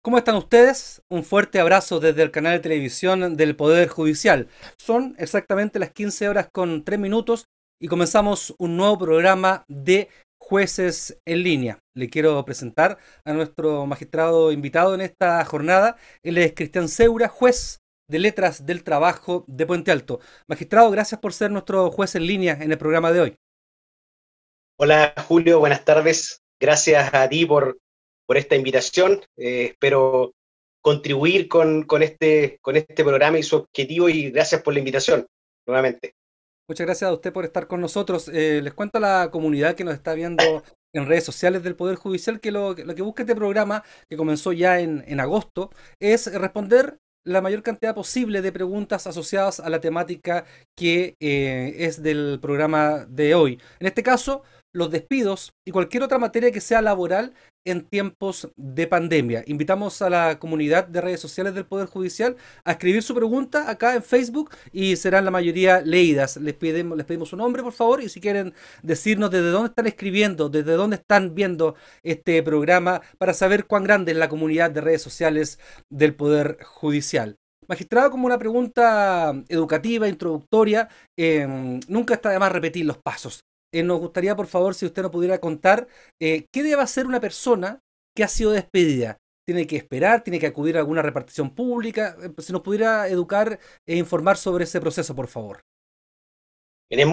¿Cómo están ustedes? Un fuerte abrazo desde el canal de televisión del Poder Judicial. Son exactamente las 15 horas con 3 minutos y comenzamos un nuevo programa de jueces en línea. Le quiero presentar a nuestro magistrado invitado en esta jornada. Él es Cristian Seura, juez de letras del trabajo de Puente Alto. Magistrado, gracias por ser nuestro juez en línea en el programa de hoy. Hola Julio, buenas tardes. Gracias a ti por esta invitación. Espero contribuir con este programa y su objetivo y gracias por la invitación nuevamente. Muchas gracias a usted por estar con nosotros. Les cuento a la comunidad que nos está viendo en redes sociales del Poder Judicial que lo que busca este programa, que comenzó ya en agosto, es responder la mayor cantidad posible de preguntas asociadas a la temática que es del programa de hoy. En este caso, los despidos y cualquier otra materia que sea laboral en tiempos de pandemia. Invitamos a la comunidad de redes sociales del Poder Judicial a escribir su pregunta acá en Facebook y serán la mayoría leídas. Les pedimos su nombre, por favor, y si quieren decirnos desde dónde están escribiendo, desde dónde están viendo este programa, para saber cuán grande es la comunidad de redes sociales del Poder Judicial. Magistrado, como una pregunta educativa, introductoria, nunca está de más repetir los pasos. Nos gustaría, por favor, si usted nos pudiera contar qué debe hacer una persona que ha sido despedida. ¿Tiene que esperar? ¿Tiene que acudir a alguna repartición pública? Si nos pudiera educar e informar sobre ese proceso, por favor. Es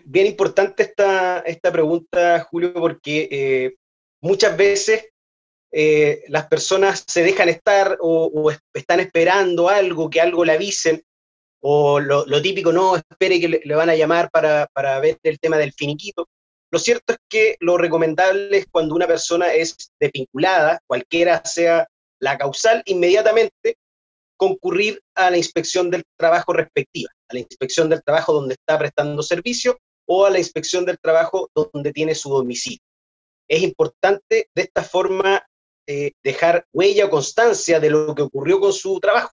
bien importante esta pregunta, Julio, porque muchas veces las personas se dejan estar o están esperando algo, que algo le avisen, o lo típico, no, espere que le van a llamar para ver el tema del finiquito. Lo cierto es que lo recomendable es cuando una persona es desvinculada, cualquiera sea la causal, inmediatamente concurrir a la inspección del trabajo respectiva, a la inspección del trabajo donde está prestando servicio o a la inspección del trabajo donde tiene su domicilio. Es importante de esta forma dejar huella o constancia de lo que ocurrió con su trabajo.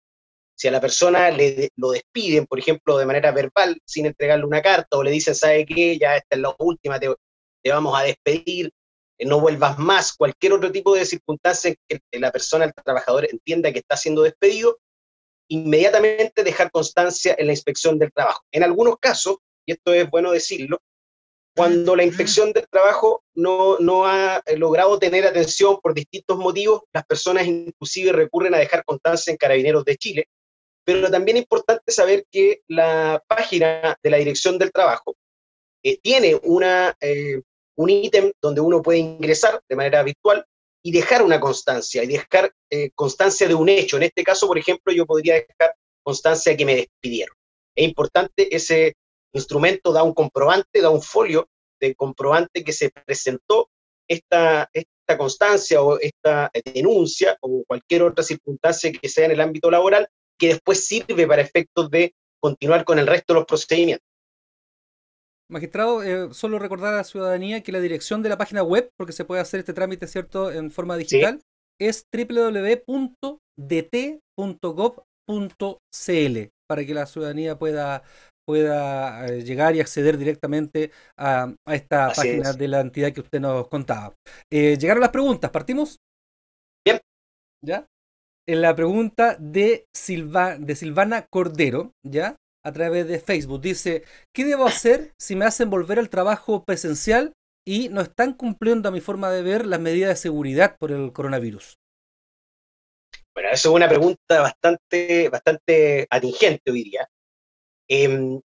Si a la persona lo despiden, por ejemplo, de manera verbal, sin entregarle una carta, o le dicen, ¿sabe qué? Ya esta es la última, te vamos a despedir, no vuelvas más, cualquier otro tipo de circunstancia en que la persona, el trabajador, entienda que está siendo despedido, inmediatamente dejar constancia en la inspección del trabajo. En algunos casos, y esto es bueno decirlo, cuando la inspección del trabajo no ha logrado tener atención por distintos motivos, las personas inclusive recurren a dejar constancia en Carabineros de Chile, pero también es importante saber que la página de la Dirección del Trabajo tiene un ítem donde uno puede ingresar de manera virtual y dejar una constancia, y dejar constancia de un hecho. En este caso, por ejemplo, yo podría dejar constancia de que me despidieron. Es importante, ese instrumento da un comprobante, da un folio de comprobante que se presentó esta constancia o esta denuncia o cualquier otra circunstancia que sea en el ámbito laboral, que después sirve para efectos de continuar con el resto de los procedimientos. Magistrado, solo recordar a la ciudadanía que la dirección de la página web, porque se puede hacer este trámite, ¿cierto?, en forma ¿Sí? digital, es www.dt.gov.cl, para que la ciudadanía pueda llegar y acceder directamente a esta Así página es. de la entidad que usted nos contaba. Llegaron las preguntas, ¿partimos? Bien, ¿Ya? En la pregunta de Silvana Cordero, ¿ya? A través de Facebook. Dice, ¿qué debo hacer si me hacen volver al trabajo presencial y no están cumpliendo, a mi forma de ver, las medidas de seguridad por el coronavirus? bueno, eso es una pregunta bastante atingente hoy día. En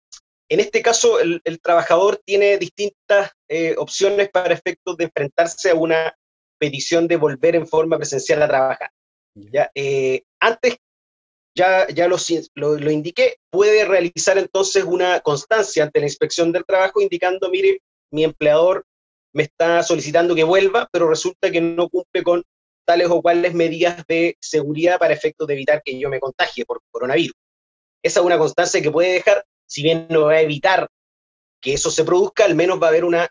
este caso, el trabajador tiene distintas opciones para efectos de enfrentarse a una petición de volver en forma presencial a trabajar. Ya. ¿Ya? Antes ya lo indiqué, puede realizar entonces una constancia ante la inspección del trabajo indicando, mire, mi empleador me está solicitando que vuelva, pero resulta que no cumple con tales o cuales medidas de seguridad para efectos de evitar que yo me contagie por coronavirus. Esa es una constancia que puede dejar, si bien no va a evitar que eso se produzca, al menos va a haber una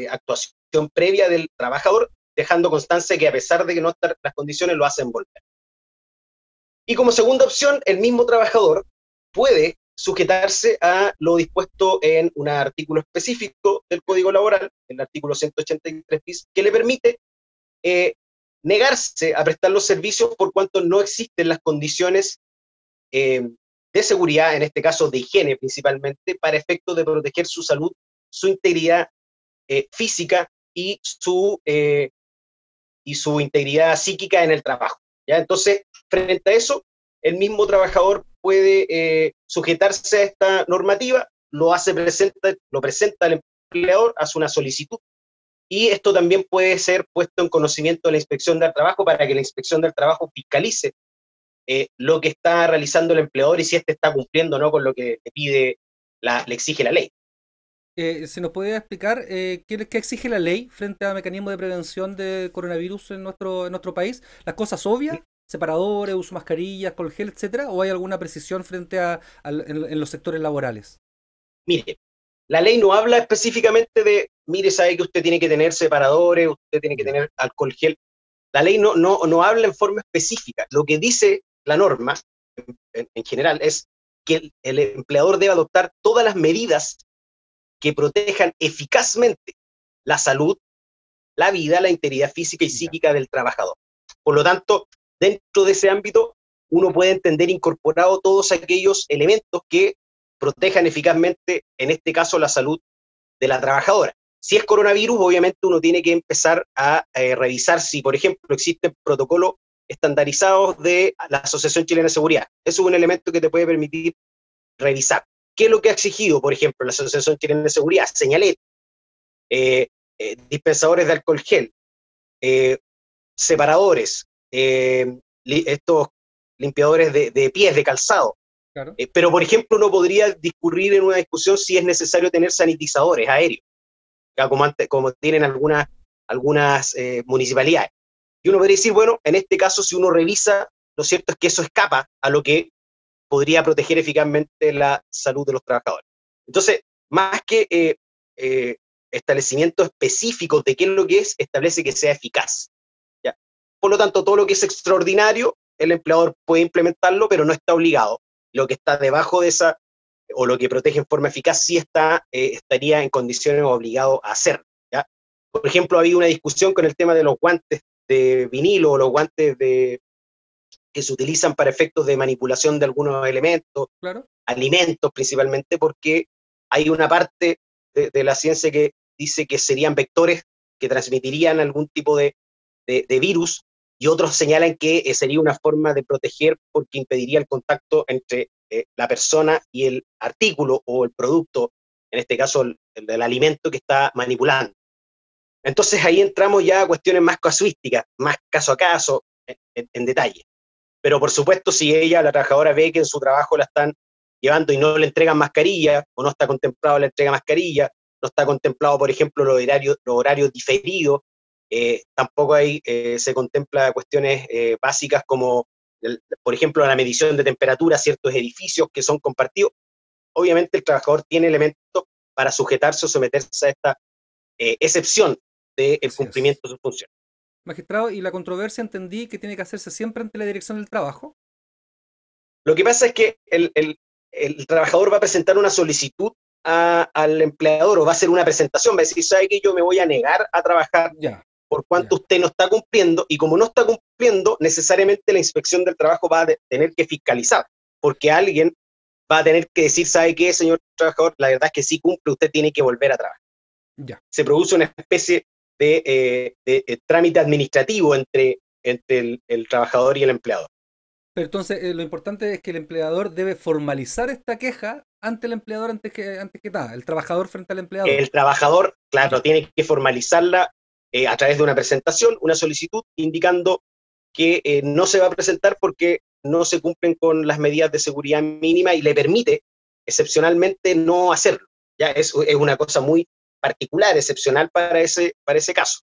actuación previa del trabajador, dejando constancia que a pesar de que no están las condiciones, lo hacen volver. Y como segunda opción, el mismo trabajador puede sujetarse a lo dispuesto en un artículo específico del Código Laboral, el artículo 183 bis, que le permite negarse a prestar los servicios por cuanto no existen las condiciones de seguridad, en este caso de higiene principalmente, para efectos de proteger su salud, su integridad física y su integridad psíquica en el trabajo. ¿Ya? Entonces, frente a eso, el mismo trabajador puede sujetarse a esta normativa, lo presenta al empleador, hace una solicitud, y esto también puede ser puesto en conocimiento de la Inspección del Trabajo para que la Inspección del Trabajo fiscalice lo que está realizando el empleador y si éste está cumpliendo o no con lo que le pide, le exige la ley. ¿Se nos puede explicar qué exige la ley frente a mecanismos de prevención de coronavirus en nuestro país? ¿Las cosas obvias? ¿Separadores, uso de mascarillas, alcohol gel, etcétera? ¿O hay alguna precisión frente en los sectores laborales? Mire, la ley no habla específicamente de, mire, sabe que usted tiene que tener separadores, usted tiene que tener alcohol gel. La ley no habla en forma específica. Lo que dice la norma, en general, es que el empleador debe adoptar todas las medidas que protejan eficazmente la salud, la vida, la integridad física y psíquica del trabajador. Por lo tanto, dentro de ese ámbito, uno puede entender incorporado todos aquellos elementos que protejan eficazmente, en este caso, la salud de la trabajadora. Si es coronavirus, obviamente uno tiene que empezar a revisar si, por ejemplo, existen protocolos estandarizados de la Asociación Chilena de Seguridad. Eso es un elemento que te puede permitir revisar. ¿Qué es lo que ha exigido, por ejemplo, la Asociación Chilena de Seguridad? Señalet, dispensadores de alcohol gel, separadores, estos limpiadores de pies, de calzado. Claro. Pero, por ejemplo, no podría discurrir en una discusión si es necesario tener sanitizadores aéreos, como tienen algunas municipalidades. Y uno podría decir, bueno, en este caso, si uno revisa, lo cierto es que eso escapa a lo que podría proteger eficazmente la salud de los trabajadores. Entonces, más que establecimientos específicos de qué es lo que es, establece que sea eficaz. ¿Ya? Por lo tanto, todo lo que es extraordinario, el empleador puede implementarlo, pero no está obligado. Lo que está debajo de esa, o lo que protege en forma eficaz, sí estaría en condiciones obligado a hacerlo. ¿Ya? Por ejemplo, había una discusión con el tema de los guantes de vinilo o los guantes que se utilizan para efectos de manipulación de algunos elementos, claro, alimentos principalmente, porque hay una parte de la ciencia que dice que serían vectores que transmitirían algún tipo de virus, y otros señalan que sería una forma de proteger porque impediría el contacto entre la persona y el artículo o el producto, en este caso el alimento que está manipulando. Entonces ahí entramos ya a cuestiones más casuísticas, más caso a caso, en detalle. Pero por supuesto, si ella, la trabajadora, ve que en su trabajo la están llevando y no le entregan mascarilla, o no está contemplado la entrega de mascarilla, no está contemplado, por ejemplo, los horarios diferidos, tampoco ahí se contempla cuestiones básicas como, por ejemplo, la medición de temperatura a ciertos edificios que son compartidos. Obviamente el trabajador tiene elementos para sujetarse o someterse a esta excepción del cumplimiento de sus funciones. Magistrado, y la controversia entendí que tiene que hacerse siempre ante la Dirección del Trabajo. Lo que pasa es que el trabajador va a presentar una solicitud al empleador, o va a hacer una presentación, va a decir, ¿sabe qué? Yo me voy a negar a trabajar por cuanto usted no está cumpliendo, y como no está cumpliendo, necesariamente la Inspección del Trabajo va a tener que fiscalizar, porque alguien va a tener que decir, ¿sabe qué, señor trabajador? La verdad es que sí cumple, usted tiene que volver a trabajar. Se produce una especie de trámite administrativo entre el trabajador y el empleador. Pero entonces lo importante es que el empleador debe formalizar esta queja ante el empleador antes que nada, el trabajador frente al empleador. El trabajador, claro, tiene que formalizarla a través de una presentación, una solicitud, indicando que no se va a presentar porque no se cumplen con las medidas de seguridad mínima y le permite excepcionalmente no hacerlo. Ya es una cosa muy particular, excepcional para ese caso.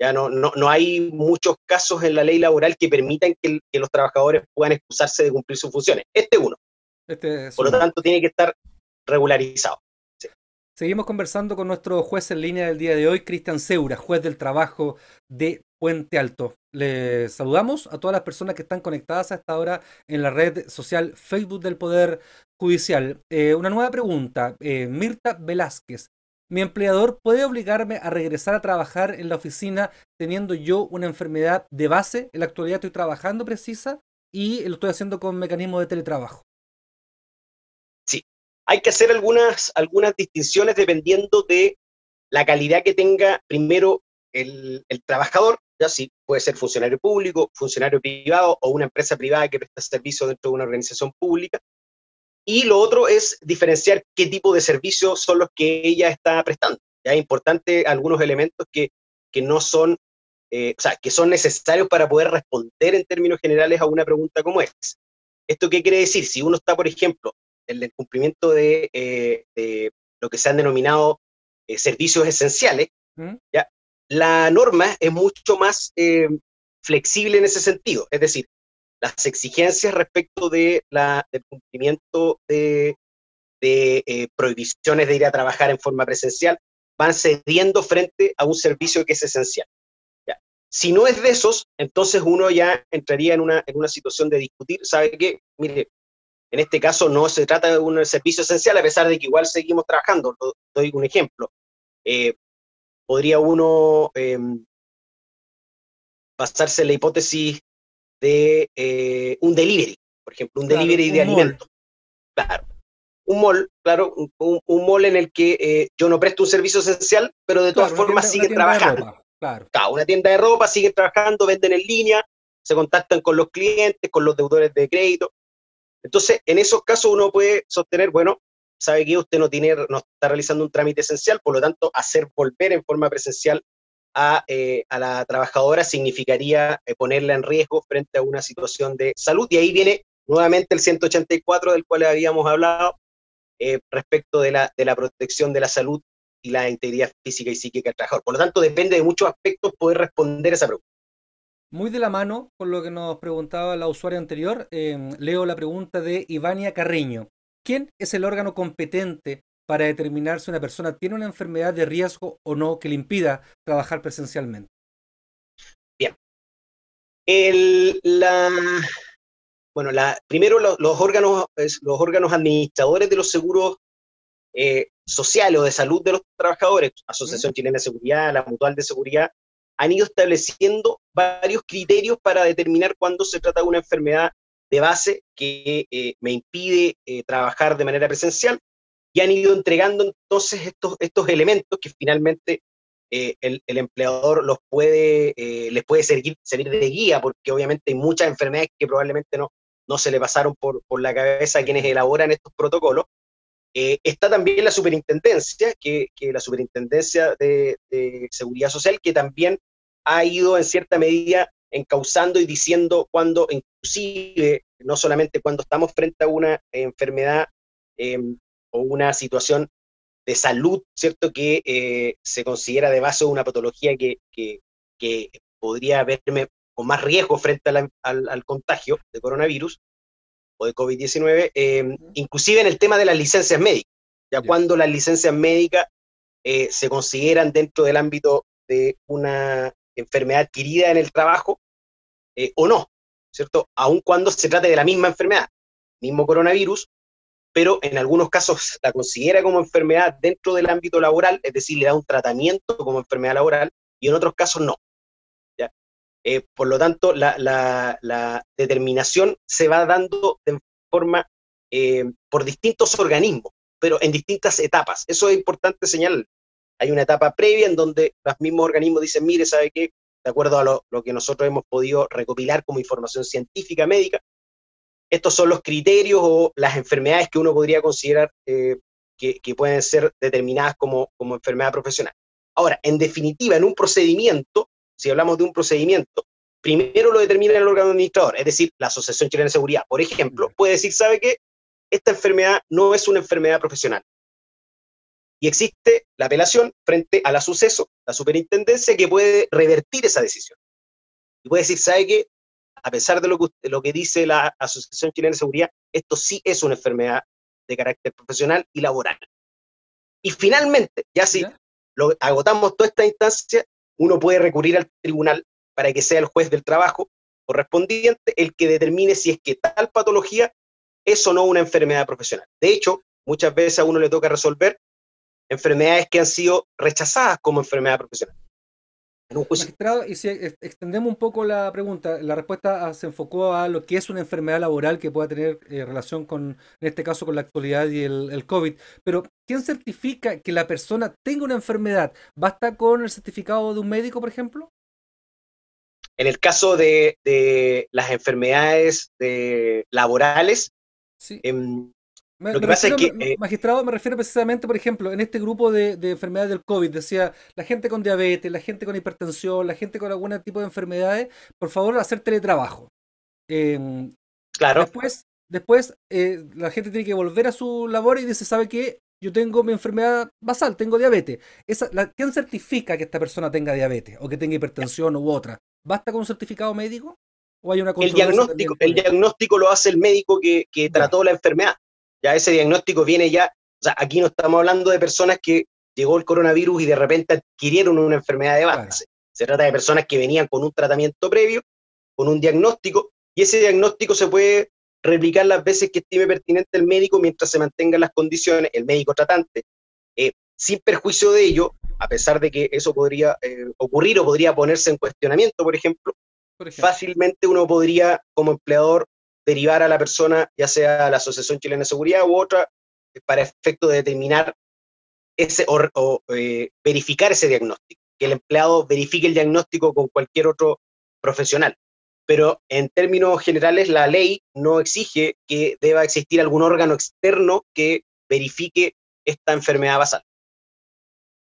Ya no hay muchos casos en la ley laboral que permitan que los trabajadores puedan excusarse de cumplir sus funciones. Este es uno. Por lo tanto, tiene que estar regularizado. Sí. Seguimos conversando con nuestro juez en línea del día de hoy, Cristian Seura, juez del trabajo de Puente Alto. Le saludamos a todas las personas que están conectadas a esta hora en la red social Facebook del Poder Judicial. Una nueva pregunta, Mirta Velázquez. ¿Mi empleador puede obligarme a regresar a trabajar en la oficina teniendo yo una enfermedad de base? En la actualidad estoy trabajando precisa y lo estoy haciendo con mecanismos de teletrabajo. Sí, hay que hacer algunas distinciones dependiendo de la calidad que tenga primero el trabajador, ya sí, puede ser funcionario público, funcionario privado o una empresa privada que presta servicio dentro de una organización pública. Y lo otro es diferenciar qué tipo de servicios son los que ella está prestando. Ya es importante algunos elementos que no son, o sea, que son necesarios para poder responder en términos generales a una pregunta como esta. ¿Esto qué quiere decir? Si uno está, por ejemplo, en el cumplimiento de lo que se han denominado servicios esenciales, ¿Mm? ¿ya? La norma es mucho más flexible en ese sentido. Es decir, las exigencias respecto del cumplimiento de prohibiciones de ir a trabajar en forma presencial van cediendo frente a un servicio que es esencial. ¿Ya? Si no es de esos, entonces uno ya entraría en una situación de discutir, ¿sabe qué? Mire, en este caso no se trata de un servicio esencial, a pesar de que igual seguimos trabajando. Doy un ejemplo. Eh, Podría uno basarse en la hipótesis de un delivery, por ejemplo, un Claro, delivery de un mall. alimentos. Claro, un mall, claro, un mall en el que yo no presto un servicio esencial, pero de todas Claro, formas una siguen tienda de trabajando. ropa. Claro. Claro, una tienda de ropa, siguen trabajando, venden en línea, se contactan con los clientes, con los deudores de crédito. Entonces, en esos casos uno puede sostener, bueno, sabe que usted no está realizando un trámite esencial, por lo tanto, hacer volver en forma presencial a la trabajadora significaría ponerla en riesgo frente a una situación de salud. Y ahí viene nuevamente el 184 del cual habíamos hablado, respecto de la protección de la salud y la integridad física y psíquica del trabajador. Por lo tanto, depende de muchos aspectos poder responder a esa pregunta. Muy de la mano con lo que nos preguntaba la usuaria anterior, leo la pregunta de Ivania Carreño. ¿Quién es el órgano competente para determinar si una persona tiene una enfermedad de riesgo o no que le impida trabajar presencialmente? Bien. El, la, bueno, primero los órganos administradores de los seguros sociales o de salud de los trabajadores, ¿Mm? Asociación Chilena de Seguridad, la Mutual de Seguridad, han ido estableciendo varios criterios para determinar cuándo se trata de una enfermedad de base que me impide trabajar de manera presencial, y han ido entregando entonces estos elementos que finalmente el empleador les puede servir de guía, porque obviamente hay muchas enfermedades que probablemente no se le pasaron por la cabeza a quienes Perfecto. elaboran estos protocolos. Está también la superintendencia, que la superintendencia de Seguridad Social, que también ha ido en cierta medida encauzando y diciendo cuando, inclusive, no solamente cuando estamos frente a una enfermedad eh, o una situación de salud, ¿cierto? Que se considera de base una patología que podría verme con más riesgo frente al contagio de coronavirus o de COVID-19, ¿Mm? inclusive en el tema de las licencias médicas, ya Ya. cuando las licencias médicas se consideran dentro del ámbito de una enfermedad adquirida en el trabajo o no, ¿cierto? Aun cuando se trate de la misma enfermedad, mismo coronavirus, pero en algunos casos la considera como enfermedad dentro del ámbito laboral, es decir, le da un tratamiento como enfermedad laboral, y en otros casos no. ¿Ya? Por lo tanto, la determinación se va dando de forma por distintos organismos, pero en distintas etapas. Eso es importante señalar. Hay una etapa previa en donde los mismos organismos dicen, mire, ¿sabe qué? De acuerdo a lo que nosotros hemos podido recopilar como información científica médica, estos son los criterios o las enfermedades que uno podría considerar que pueden ser determinadas como enfermedad profesional. Ahora, en definitiva, en un procedimiento, si hablamos de un procedimiento, primero lo determina el órgano administrador, es decir, la Asociación Chilena de Seguridad, por ejemplo, Ya. puede decir, ¿sabe qué? Esta enfermedad no es una enfermedad profesional. Y existe la apelación frente a la suceso, la superintendencia, que puede revertir esa decisión. Y puede decir, ¿sabe qué? A pesar de lo que dice la Asociación Chilena de Seguridad, esto sí es una enfermedad de carácter profesional y laboral. Y finalmente, ya si ¿Ya? agotamos toda esta instancia, uno puede recurrir al tribunal para que sea el juez del trabajo correspondiente el que determine si es que tal patología es o no una enfermedad profesional. De hecho, muchas veces a uno le toca resolver enfermedades que han sido rechazadas como enfermedad profesional en un juicio. Magistrado, y si extendemos un poco la pregunta, la respuesta se enfocó a lo que es una enfermedad laboral que pueda tener relación con, en este caso, con la actualidad y el COVID. Pero, ¿quién certifica que la persona tenga una enfermedad? ¿Basta con el certificado de un médico, por ejemplo? En el caso de las enfermedades laborales, Sí. em, Me, lo me que pasa es refiero, que, magistrado, me refiero precisamente, por ejemplo, en este grupo de enfermedades del COVID, decía, la gente con diabetes, la gente con hipertensión, la gente con algún tipo de enfermedades, por favor, hacer teletrabajo. Em, claro, después, la gente tiene que volver a su labor y dice, ¿sabe qué? Yo tengo mi enfermedad basal, tengo diabetes. ¿Quién certifica que esta persona tenga diabetes o que tenga hipertensión u otra? ¿Basta con un certificado médico? ¿O hay una controversia también el con eso? diagnóstico lo hace el médico que Ya, trató la enfermedad. Ya ese diagnóstico viene ya, o sea, aquí no estamos hablando de personas que llegó el coronavirus y de repente adquirieron una enfermedad de claro. base. Se trata de personas que venían con un tratamiento previo, con un diagnóstico, y ese diagnóstico se puede replicar las veces que estime pertinente el médico mientras se mantengan las condiciones, el médico tratante, sin perjuicio de ello, a pesar de que eso podría ocurrir o podría ponerse en cuestionamiento, por ejemplo, Por ejemplo. fácilmente uno podría, como empleador, derivar a la persona, ya sea a la Asociación Chilena de Seguridad u otra, para efecto de determinar verificar ese diagnóstico, que el empleado verifique el diagnóstico con cualquier otro profesional. Pero en términos generales, la ley no exige que deba existir algún órgano externo que verifique esta enfermedad basal.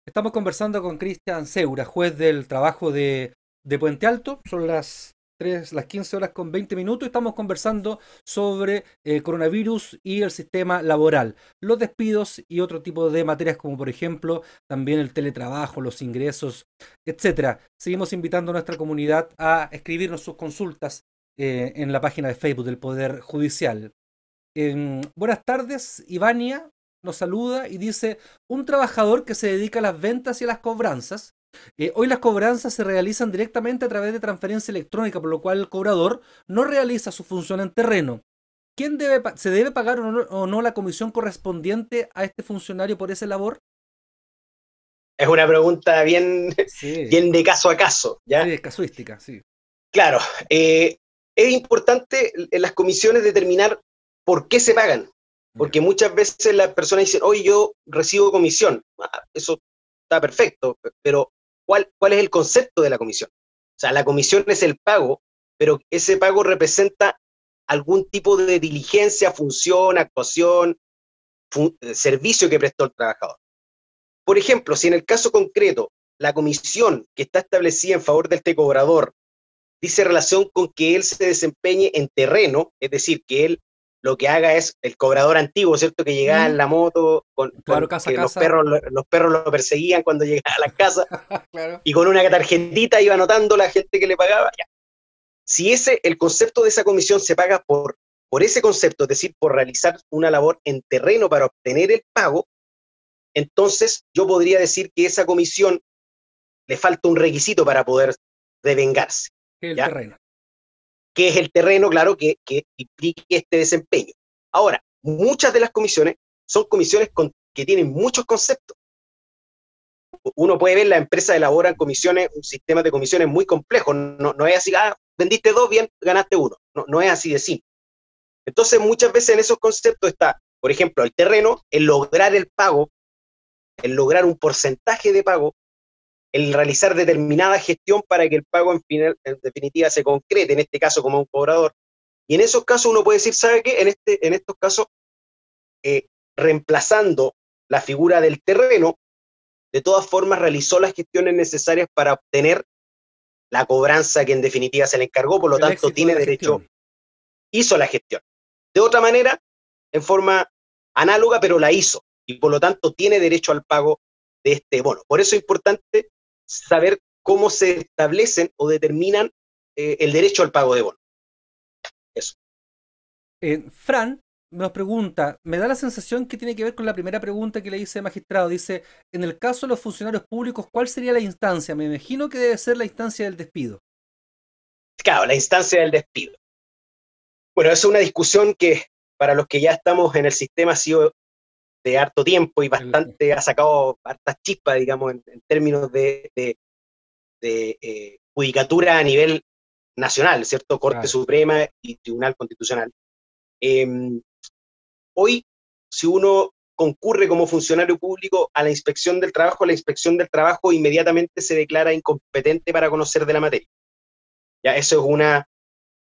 Estamos conversando con Cristian Seura, juez del trabajo de Puente Alto. Son las 15 horas con 20 minutos. Estamos conversando sobre coronavirus y el sistema laboral, los despidos y otro tipo de materias como por ejemplo también el teletrabajo, los ingresos, etcétera. Seguimos invitando a nuestra comunidad a escribirnos sus consultas en la página de Facebook del Poder Judicial. Buenas tardes, Ivania nos saluda y dice, un trabajador que se dedica a las ventas y a las cobranzas. Hoy las cobranzas se realizan directamente a través de transferencia electrónica, por lo cual el cobrador no realiza su función en terreno. ¿Se debe pagar o no la comisión correspondiente a este funcionario por esa labor? Es una pregunta bien, Sí, bien de caso a caso, sí, ¿ya? es casuística, sí. Claro, es importante en las comisiones determinar por qué se pagan, Ya. porque muchas veces las personas dicen, oye, yo recibo comisión. Eso está perfecto, pero ¿cuál es el concepto de la comisión? O sea, la comisión es el pago, pero ese pago representa algún tipo de diligencia, función, actuación, servicio que prestó el trabajador. Por ejemplo, si en el caso concreto la comisión que está establecida en favor del cobrador dice relación con que él se desempeñe en terreno, es decir, que él lo que haga es el cobrador antiguo, ¿cierto? Que llegaba en Mm, la moto, claro, casa a que casa. los perros lo perseguían cuando llegaba a la casa, Claro. y con una tarjetita iba anotando la gente que le pagaba. Ya. Si el concepto de esa comisión se paga por ese concepto, es decir, por realizar una labor en terreno para obtener el pago, entonces yo podría decir que esa comisión le falta un requisito para poder devengarse, El ¿ya? terreno. Que es el terreno, claro, que implique este desempeño. Ahora, muchas de las comisiones son comisiones que tienen muchos conceptos. Uno puede ver, la empresa elaboran comisiones, un sistema de comisiones muy complejo. No es así, vendiste dos, bien, ganaste uno. No es así de simple. Entonces, muchas veces en esos conceptos está, por ejemplo, el terreno, el lograr el pago, el lograr un porcentaje de pago, el realizar determinada gestión para que el pago en definitiva se concrete, en este caso como un cobrador. Y en esos casos uno puede decir, ¿sabe qué? En estos casos, eh, reemplazando la figura del terreno, de todas formas realizó las gestiones necesarias para obtener la cobranza que en definitiva se le encargó, por lo El tanto éxito de tiene la derecho, gestión. hizo la gestión. De otra manera, en forma análoga, pero la hizo, y por lo tanto tiene derecho al pago de este bono. Por eso es importante saber cómo se establecen o determinan el derecho al pago de bono. Eso. Fran nos pregunta, me da la sensación que tiene que ver con la primera pregunta que le hice al magistrado. Dice, en el caso de los funcionarios públicos, ¿cuál sería la instancia? Me imagino que debe ser la instancia del despido. Claro, la instancia del despido. Bueno, es una discusión que para los que ya estamos en el sistema ha sido de harto tiempo y bastante, ha sacado hartas chispas, digamos, en términos de judicatura a nivel nacional, ¿cierto? Corte Suprema y Tribunal Constitucional. Hoy, si uno concurre como funcionario público a la inspección del trabajo inmediatamente se declara incompetente para conocer de la materia. Ya, eso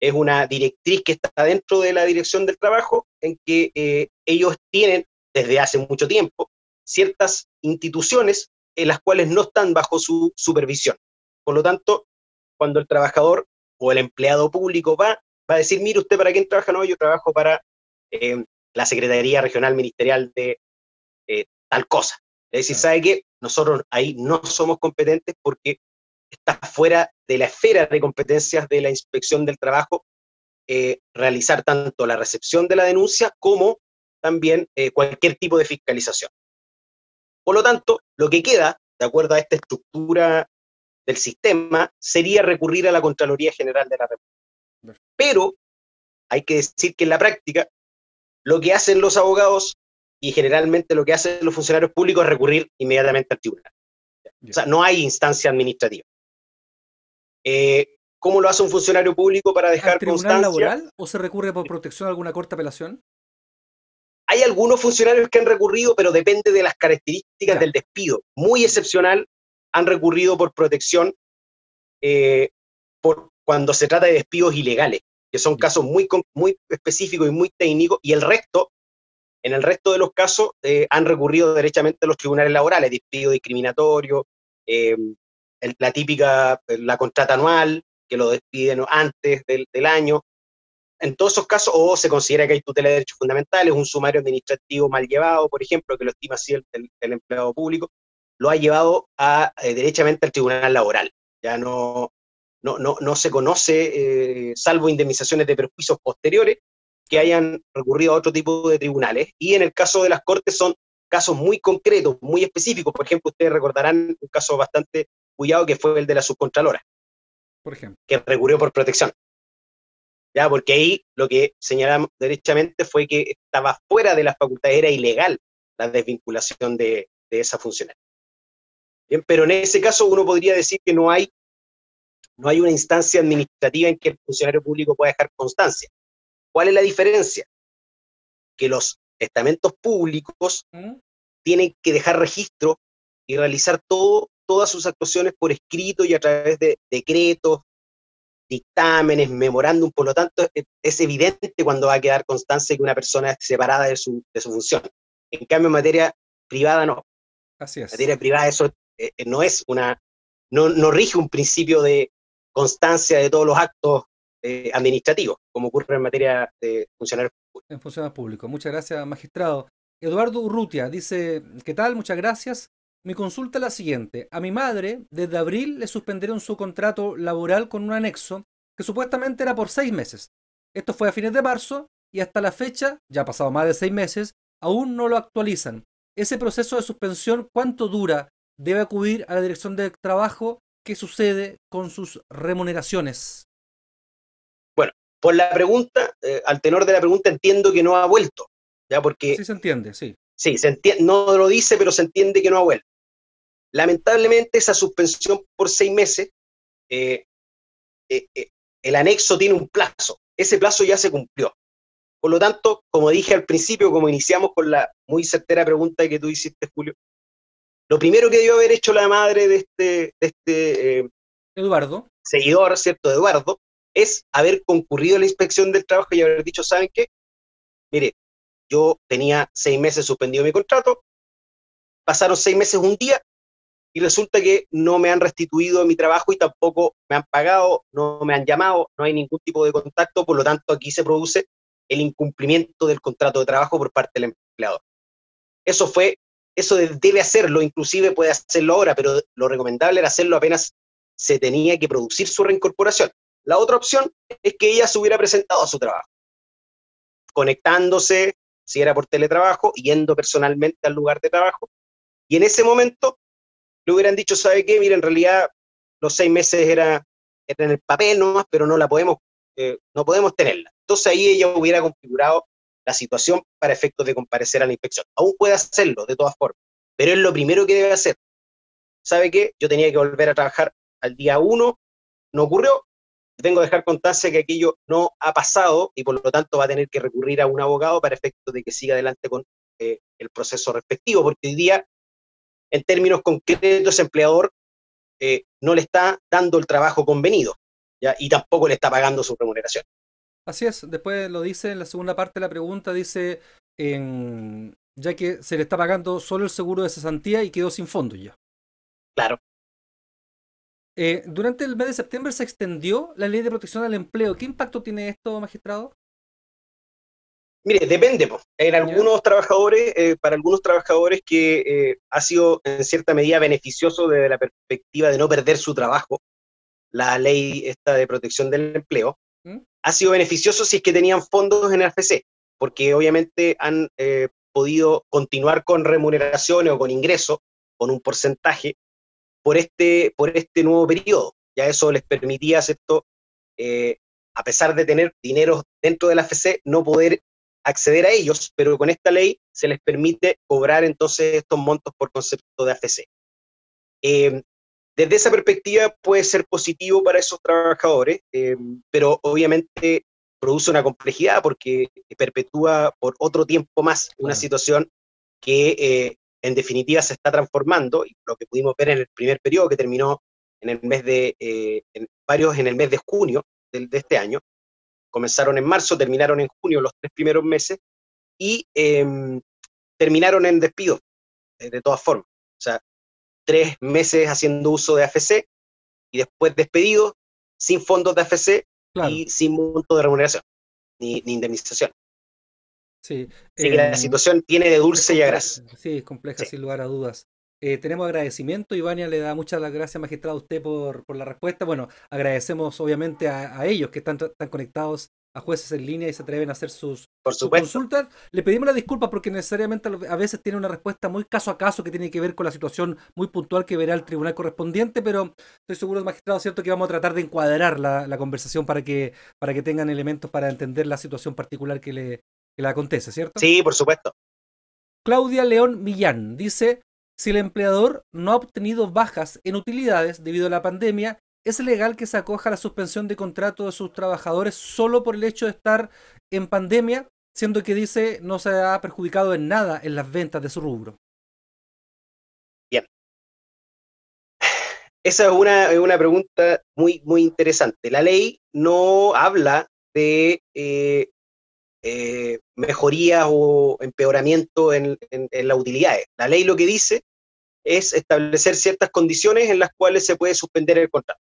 es una directriz que está dentro de la Dirección del Trabajo, en que ellos tienen, desde hace mucho tiempo, ciertas instituciones en las cuales no están bajo su supervisión. Por lo tanto, cuando el trabajador o el empleado público va a decir, mire, ¿usted para quién trabaja? No, yo trabajo para la Secretaría Regional Ministerial de tal cosa. Es decir, ¿sabe qué? Nosotros ahí no somos competentes porque está fuera de la esfera de competencias de la inspección del trabajo realizar tanto la recepción de la denuncia como también cualquier tipo de fiscalización. Por lo tanto, lo que queda, de acuerdo a esta estructura del sistema, sería recurrir a la Contraloría General de la República. Pero hay que decir que en la práctica, lo que hacen los abogados y generalmente lo que hacen los funcionarios públicos es recurrir inmediatamente al tribunal. O sea, no hay instancia administrativa. ¿Cómo lo hace un funcionario público para dejar constancia? ¿Al tribunal laboral o se recurre por protección a alguna corte apelación? Hay algunos funcionarios que han recurrido, pero depende de las características del despido. Muy excepcional, han recurrido por protección por cuando se trata de despidos ilegales, que son casos muy específicos y muy técnicos, y en el resto de los casos han recurrido derechamente a los tribunales laborales, despido discriminatorio, la típica, la contrata anual, que lo despiden antes del año. En todos esos casos, o se considera que hay tutela de derechos fundamentales, un sumario administrativo mal llevado, por ejemplo, que lo estima así el empleado público, lo ha llevado derechamente al tribunal laboral. Ya no se conoce, salvo indemnizaciones de perjuicios posteriores, que hayan recurrido a otro tipo de tribunales. Y en el caso de las cortes son casos muy concretos, muy específicos. Por ejemplo, ustedes recordarán un caso bastante cuidado que fue el de la subcontralora, por ejemplo, que recurrió por protección. ¿Ya? Porque ahí lo que señalamos derechamente fue que estaba fuera de las facultades, era ilegal la desvinculación de esa funcionaria. Bien, pero en ese caso uno podría decir que no hay una instancia administrativa en que el funcionario público pueda dejar constancia. ¿Cuál es la diferencia? Que los estamentos públicos tienen que dejar registro y realizar todas sus actuaciones por escrito y a través de decretos, dictámenes, memorándum. Por lo tanto, es evidente cuando va a quedar constancia que una persona es separada de su función. En cambio, en materia privada no. Así es. En materia privada eso no es no rige un principio de constancia de todos los actos administrativos, como ocurre en materia de funcionarios públicos. En funcionarios públicos. Muchas gracias, magistrado. Eduardo Urrutia dice, ¿qué tal? Muchas gracias. Mi consulta es la siguiente. A mi madre, desde abril, le suspendieron su contrato laboral con un anexo que supuestamente era por 6 meses. Esto fue a fines de marzo y hasta la fecha, ya ha pasado más de 6 meses, aún no lo actualizan. Ese proceso de suspensión, ¿cuánto dura? ¿Debe acudir a la Dirección de Trabajo? ¿Qué sucede con sus remuneraciones? Bueno, por la pregunta, al tenor de la pregunta entiendo que no ha vuelto, ¿ya? Porque sí se entiende, sí. Sí, no lo dice, pero se entiende que no ha vuelto. Lamentablemente, esa suspensión por 6 meses, el anexo tiene un plazo. Ese plazo ya se cumplió. Por lo tanto, como dije al principio, como iniciamos con la muy certera pregunta que tú hiciste, Julio, lo primero que debió haber hecho la madre de este Eduardo, seguidor, ¿cierto?, de Eduardo, es haber concurrido a la inspección del trabajo y haber dicho, ¿saben qué? Mire, yo tenía 6 meses suspendido mi contrato, pasaron 6 meses un día y resulta que no me han restituido mi trabajo y tampoco me han pagado, no me han llamado, no hay ningún tipo de contacto, por lo tanto aquí se produce el incumplimiento del contrato de trabajo por parte del empleador. Eso debe hacerlo, inclusive puede hacerlo ahora, pero lo recomendable era hacerlo apenas se tenía que producir su reincorporación. La otra opción es que ella se hubiera presentado a su trabajo, conectándose, si era por teletrabajo, yendo personalmente al lugar de trabajo, y en ese momento le hubieran dicho, ¿sabe qué? Mira, en realidad los 6 meses eran en el papel nomás, pero no podemos tenerla. Entonces ahí ella hubiera configurado la situación para efectos de comparecer a la inspección. Aún puede hacerlo, de todas formas, pero es lo primero que debe hacer. ¿Sabe qué? Yo tenía que volver a trabajar al día 1, no ocurrió, tengo que dejar constancia que aquello no ha pasado y por lo tanto va a tener que recurrir a un abogado para efectos de que siga adelante con el proceso respectivo, porque hoy día, en términos concretos, ese empleador no le está dando el trabajo convenido, ¿ya? Y tampoco le está pagando su remuneración. Así es, después lo dice en la segunda parte de la pregunta, dice, ya que se le está pagando solo el seguro de cesantía y quedó sin fondo ya. Claro. Durante el mes de septiembre se extendió la ley de protección al empleo. ¿Qué impacto tiene esto, magistrado? Mire, depende, po. En ¿Ya? algunos trabajadores, para algunos trabajadores que ha sido en cierta medida beneficioso desde la perspectiva de no perder su trabajo, la ley esta de protección del empleo, ¿Mm? ha sido beneficioso si es que tenían fondos en el AFC, porque obviamente han podido continuar con remuneraciones o con ingresos, con un porcentaje, por este nuevo periodo. Ya eso les permitía, ¿cierto? Eh, a pesar de tener dinero dentro del AFC, no poder acceder a ellos, pero con esta ley se les permite cobrar entonces estos montos por concepto de AFC. Eh, Desde esa perspectiva puede ser positivo para esos trabajadores, pero obviamente produce una complejidad porque perpetúa por otro tiempo más una Claro. situación que en definitiva se está transformando, y lo que pudimos ver en el primer periodo que terminó en el mes varios en el mes de junio de este año, comenzaron en marzo, terminaron en junio los 3 primeros meses, y terminaron en despido, de todas formas. O sea, 3 meses haciendo uso de AFC y después despedidos, sin fondos de AFC Claro, y sin monto de remuneración, ni indemnización. sí. Así que la situación tiene de Es dulce y a compleja, gras. sí, es compleja, Sí, sin lugar a dudas. Tenemos agradecimiento, Ivania le da muchas las gracias, magistrado, a usted por la respuesta. Bueno, agradecemos obviamente a ellos que están conectados a jueces en línea y se atreven a hacer por sus supuesto. consultas. Le pedimos la disculpa porque necesariamente a veces tiene una respuesta muy caso a caso que tiene que ver con la situación muy puntual que verá el tribunal correspondiente, pero estoy seguro, magistrado, cierto, que vamos a tratar de encuadrar la conversación para que tengan elementos para entender la situación particular que le acontece, ¿cierto? Sí, por supuesto. Claudia León Millán dice, si el empleador no ha obtenido bajas en utilidades debido a la pandemia, ¿es legal que se acoja a la suspensión de contrato de sus trabajadores solo por el hecho de estar en pandemia, siendo que dice no se ha perjudicado en nada en las ventas de su rubro? Bien. Esa es una pregunta muy, muy interesante. La ley no habla de mejorías o empeoramiento en las utilidades. La ley lo que dice es establecer ciertas condiciones en las cuales se puede suspender el contrato.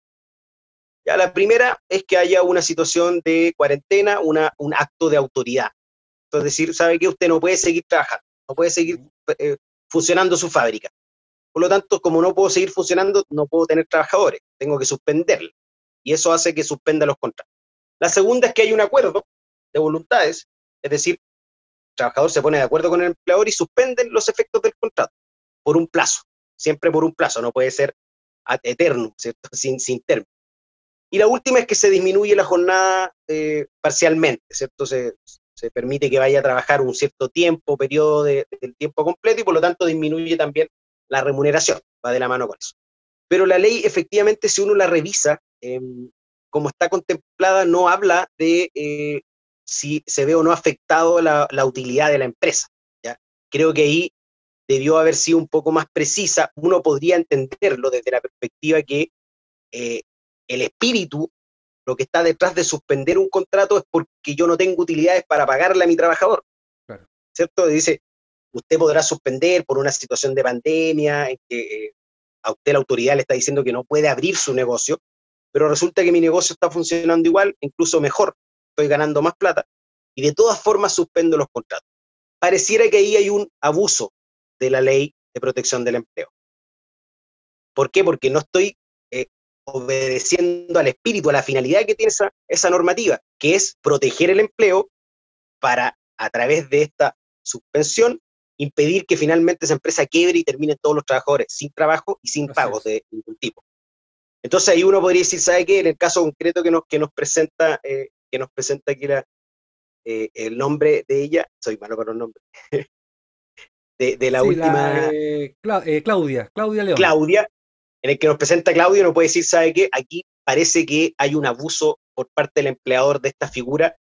Ya la primera es que haya una situación de cuarentena, un acto de autoridad. Es decir, sabe que usted no puede seguir trabajando, no puede seguir eh, funcionando su fábrica. Por lo tanto, como no puedo seguir funcionando, no puedo tener trabajadores, tengo que suspenderla. Y eso hace que suspenda los contratos. La segunda es que hay un acuerdo de voluntades, es decir, el trabajador se pone de acuerdo con el empleador y suspenden los efectos del contrato por un plazo, siempre por un plazo, no puede ser eterno, ¿cierto? Sin término. Y la última es que se disminuye la jornada parcialmente, ¿cierto? Se permite que vaya a trabajar un cierto tiempo, periodo del tiempo completo, y por lo tanto disminuye también la remuneración, va de la mano con eso. Pero la ley, efectivamente, si uno la revisa, como está contemplada, no habla de si se ve o no afectado la utilidad de la empresa, ¿ya? Creo que ahí debió haber sido un poco más precisa. Uno podría entenderlo desde la perspectiva que eh, el espíritu, lo que está detrás de suspender un contrato es porque yo no tengo utilidades para pagarle a mi trabajador, Claro. ¿cierto? Dice, usted podrá suspender por una situación de pandemia en que a usted la autoridad le está diciendo que no puede abrir su negocio, pero resulta que mi negocio está funcionando igual, incluso mejor, estoy ganando más plata, y de todas formas suspendo los contratos. Pareciera que ahí hay un abuso de la ley de protección del empleo. ¿Por qué? Porque no estoy eh, obedeciendo al espíritu, a la finalidad que tiene esa normativa, que es proteger el empleo para, a través de esta suspensión, impedir que finalmente esa empresa quiebre y terminen todos los trabajadores sin trabajo y sin Así pagos es. de ningún tipo. Entonces ahí uno podría decir, ¿sabe qué? En el caso concreto que nos presenta aquí el nombre de ella, soy malo con los nombres, de la Sí, última Claudia León. Claudia, en el que nos presenta Claudio, no puede decir, ¿sabe qué? Aquí parece que hay un abuso por parte del empleador de esta figura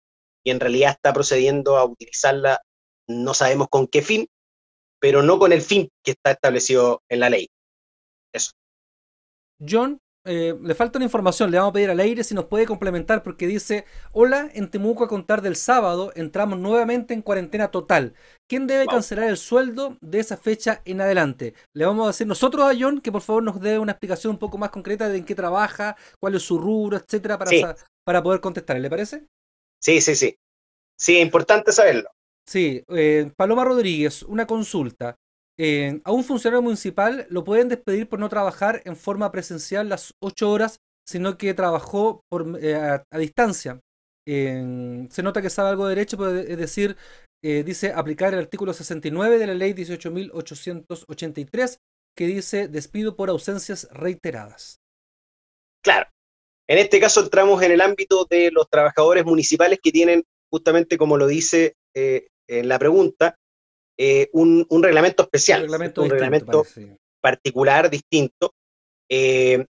y en realidad está procediendo a utilizarla, no sabemos con qué fin, pero no con el fin que está establecido en la ley. Eso. John, le falta una información, le vamos a pedir al aire si nos puede complementar porque dice, hola, en Temuco a contar del sábado entramos nuevamente en cuarentena total. ¿Quién debe Wow. cancelar el sueldo de esa fecha en adelante? Le vamos a decir nosotros a John que por favor nos dé una explicación un poco más concreta de en qué trabaja, cuál es su rubro, etcétera, Sí, para poder contestar. ¿Le parece? sí, sí, sí. Sí, es importante saberlo. Sí, Paloma Rodríguez, una consulta. A un funcionario municipal lo pueden despedir por no trabajar en forma presencial las 8 horas, sino que trabajó a distancia. Se nota que sabe algo de derecho, pero es decir, dice aplicar el artículo 69 de la ley 18.883, que dice despido por ausencias reiteradas. Claro. En este caso entramos en el ámbito de los trabajadores municipales que tienen, justamente como lo dice en la pregunta, un reglamento Un especial, reglamento ¿cierto? Un distinto, reglamento parece. particular, distinto. Eh,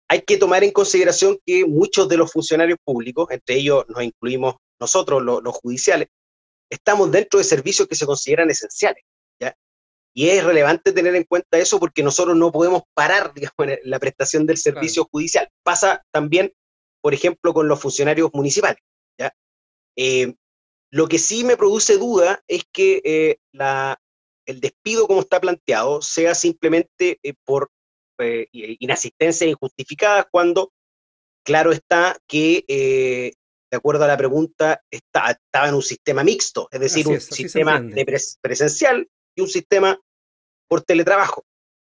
Hay que tomar en consideración que muchos de los funcionarios públicos, entre ellos nos incluimos nosotros, los judiciales, estamos dentro de servicios que se consideran esenciales, ¿ya? Y es relevante tener en cuenta eso porque nosotros no podemos parar, digamos, la prestación del Claro. servicio judicial. Pasa también, por ejemplo, con los funcionarios municipales, ¿ya? Eh, lo que sí me produce duda es que el despido como está planteado sea simplemente por inasistencia injustificada cuando claro está que, de acuerdo a la pregunta, estaba en un sistema mixto, es decir, Así un es, así se sistema entiende. de presencial y un sistema por teletrabajo.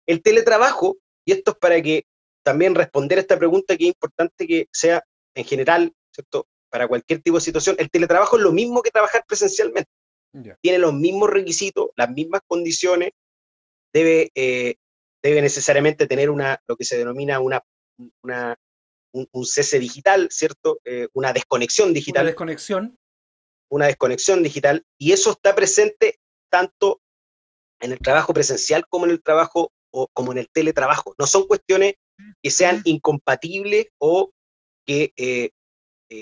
El teletrabajo, y esto es para que también responder a esta pregunta que es importante que sea en general, ¿cierto? Para cualquier tipo de situación, el teletrabajo es lo mismo que trabajar presencialmente. Ya. Tiene los mismos requisitos, las mismas condiciones, debe, debe necesariamente tener lo que se denomina una, un cese digital, ¿cierto? Una desconexión. Una desconexión digital, y eso está presente tanto en el trabajo presencial como en el trabajo o como en el teletrabajo. No son cuestiones que sean incompatibles o que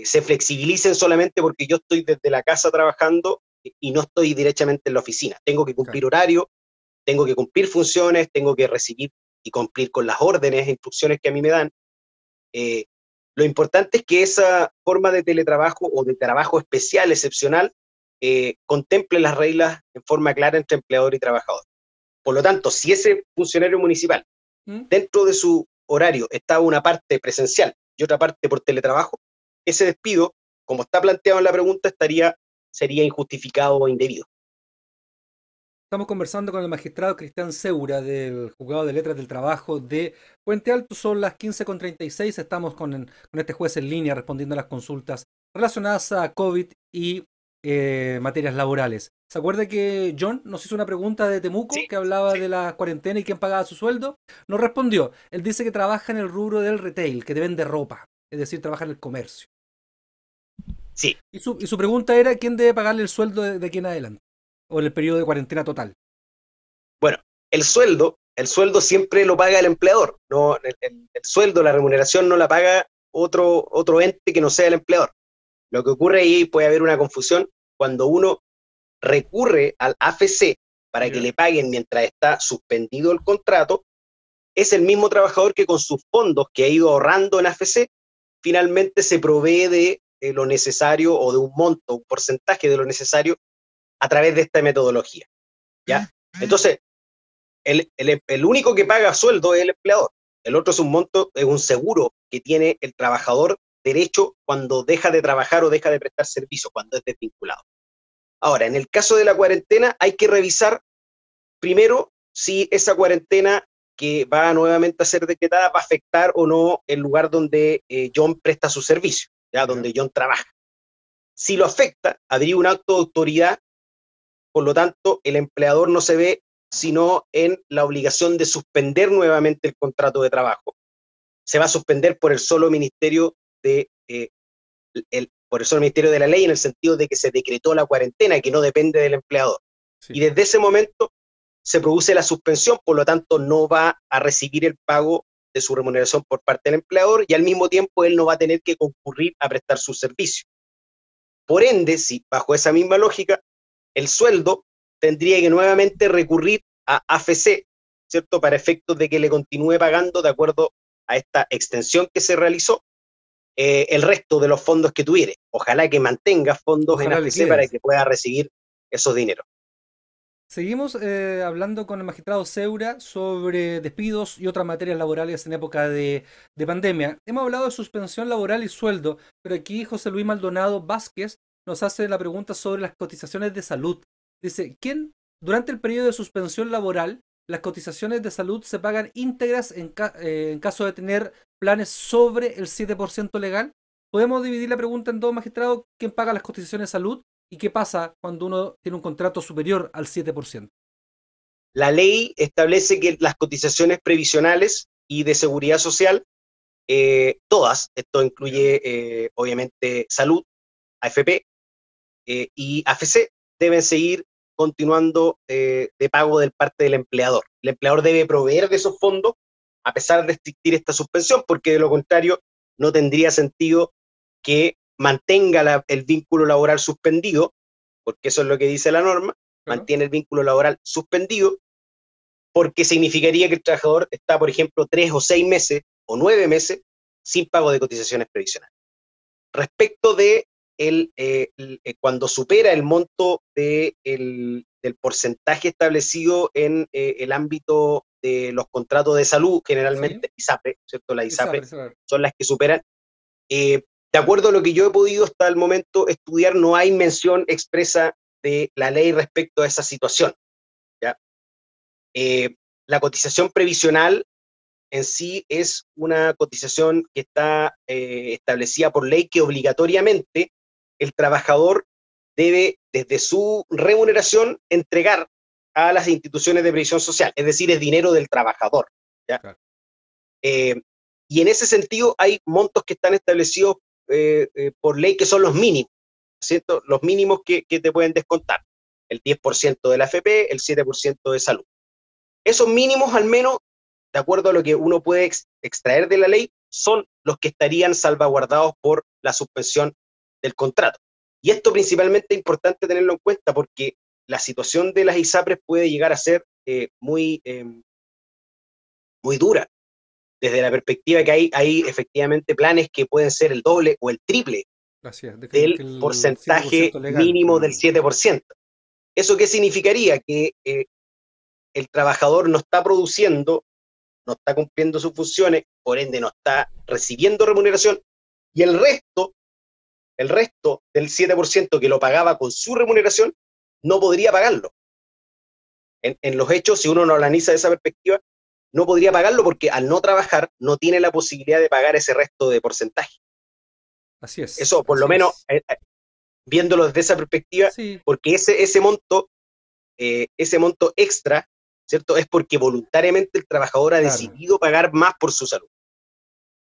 se flexibilicen solamente porque yo estoy desde la casa trabajando y no estoy directamente en la oficina. Tengo que Claro. cumplir horario, tengo que cumplir funciones, tengo que recibir y cumplir con las órdenes e instrucciones que a mí me dan. Eh, lo importante es que esa forma de teletrabajo o de trabajo especial, excepcional, contemple las reglas en forma clara entre empleador y trabajador. Por lo tanto, si ese funcionario municipal ¿Mm? dentro de su horario estaba una parte presencial y otra parte por teletrabajo, ese despido, como está planteado en la pregunta, sería injustificado o indebido. Estamos conversando con el magistrado Cristian Segura del Juzgado de Letras del Trabajo de Puente Alto. Son las 15:36. Estamos con este juez en línea respondiendo a las consultas relacionadas a COVID y materias laborales. ¿Se acuerda que John nos hizo una pregunta de Temuco Sí, que hablaba sí, de la cuarentena y quién pagaba su sueldo? Nos respondió. Él dice que trabaja en el rubro del retail, que te vende ropa, es decir, trabaja en el comercio. sí. Y su pregunta era quién debe pagarle el sueldo de aquí en adelante, o en el periodo de cuarentena total. Bueno, el sueldo siempre lo paga el empleador. No, el sueldo, la remuneración no la paga otro ente que no sea el empleador. Lo que ocurre ahí puede haber una confusión cuando uno recurre al AFC para que ¿Ya? le paguen mientras está suspendido el contrato, es el mismo trabajador que con sus fondos que ha ido ahorrando en AFC, finalmente se provee de lo necesario o de un monto, un porcentaje de lo necesario a través de esta metodología. ¿Ya? Entonces, el único que paga sueldo es el empleador. El otro es un monto, es un seguro que tiene el trabajador derecho cuando deja de trabajar o deja de prestar servicio, cuando es desvinculado. Ahora, en el caso de la cuarentena, hay que revisar primero si esa cuarentena que va nuevamente a ser decretada va a afectar o no el lugar donde John presta su servicio, ya ¿Ya? donde John trabaja. Si lo afecta, habría un acto de autoridad, por lo tanto, el empleador no se ve sino en la obligación de suspender nuevamente el contrato de trabajo. Se va a suspender por el solo ministerio de por eso el Ministerio de la Ley, en el sentido de que se decretó la cuarentena, que no depende del empleador. Sí. Y desde ese momento se produce la suspensión, por lo tanto no va a recibir el pago de su remuneración por parte del empleador y al mismo tiempo él no va a tener que concurrir a prestar su servicio. Por ende, si bajo esa misma lógica, el sueldo tendría que nuevamente recurrir a AFC, ¿cierto? Para efectos de que le continúe pagando de acuerdo a esta extensión que se realizó el resto de los fondos que tuviere. Ojalá que mantenga fondos en AFC para que pueda recibir esos dineros. Seguimos hablando con el magistrado Seura sobre despidos y otras materias laborales en época de pandemia. Hemos hablado de suspensión laboral y sueldo, pero aquí José Luis Maldonado Vázquez nos hace la pregunta sobre las cotizaciones de salud. Dice, ¿quién durante el periodo de suspensión laboral las cotizaciones de salud se pagan íntegras en caso de tener planes sobre el 7% legal? ¿Podemos dividir la pregunta en dos, magistrado? ¿Quién paga las cotizaciones de salud? ¿Y qué pasa cuando uno tiene un contrato superior al 7%? La ley establece que las cotizaciones previsionales y de seguridad social, todas, esto incluye obviamente salud, AFP y AFC, deben seguir continuando de pago del parte del empleador. El empleador debe proveer de esos fondos a pesar de existir esta suspensión, porque de lo contrario no tendría sentido que mantenga el vínculo laboral suspendido, porque eso es lo que dice la norma, mantiene el vínculo laboral suspendido, porque significaría que el trabajador está, por ejemplo, 3 o 6 meses o 9 meses sin pago de cotizaciones previsionales. Respecto de cuando supera el monto del porcentaje establecido en el ámbito de los contratos de salud, generalmente ISAPRE, ¿cierto? Las ISAPRE son las que superan. De acuerdo a lo que yo he podido hasta el momento estudiar, no hay mención expresa de la ley respecto a esa situación, ¿ya? La cotización previsional en sí es una cotización que está establecida por ley, que obligatoriamente el trabajador debe, desde su remuneración, entregar a las instituciones de previsión social, es decir, es dinero del trabajador, ¿ya? Claro. Y en ese sentido hay montos que están establecidos por ley que son los mínimos, ¿cierto? Los mínimos que te pueden descontar, el 10% de la AFP, el 7% de salud. Esos mínimos, al menos, de acuerdo a lo que uno puede extraer de la ley, son los que estarían salvaguardados por la suspensión del contrato. Y esto principalmente es importante tenerlo en cuenta porque la situación de las ISAPRES puede llegar a ser muy dura, desde la perspectiva que hay efectivamente planes que pueden ser el doble o el triple del porcentaje mínimo del 7%. ¿Eso qué significaría? Que el trabajador no está produciendo, no está cumpliendo sus funciones, por ende no está recibiendo remuneración, y el resto del 7% que lo pagaba con su remuneración, no podría pagarlo. En los hechos, si uno lo analiza de esa perspectiva, no podría pagarlo porque al no trabajar no tiene la posibilidad de pagar ese resto de porcentaje. Así es. Eso, por lo menos, viéndolo desde esa perspectiva, sí. Porque ese monto extra, ¿cierto? Es porque voluntariamente el trabajador ha decidido pagar más por su salud.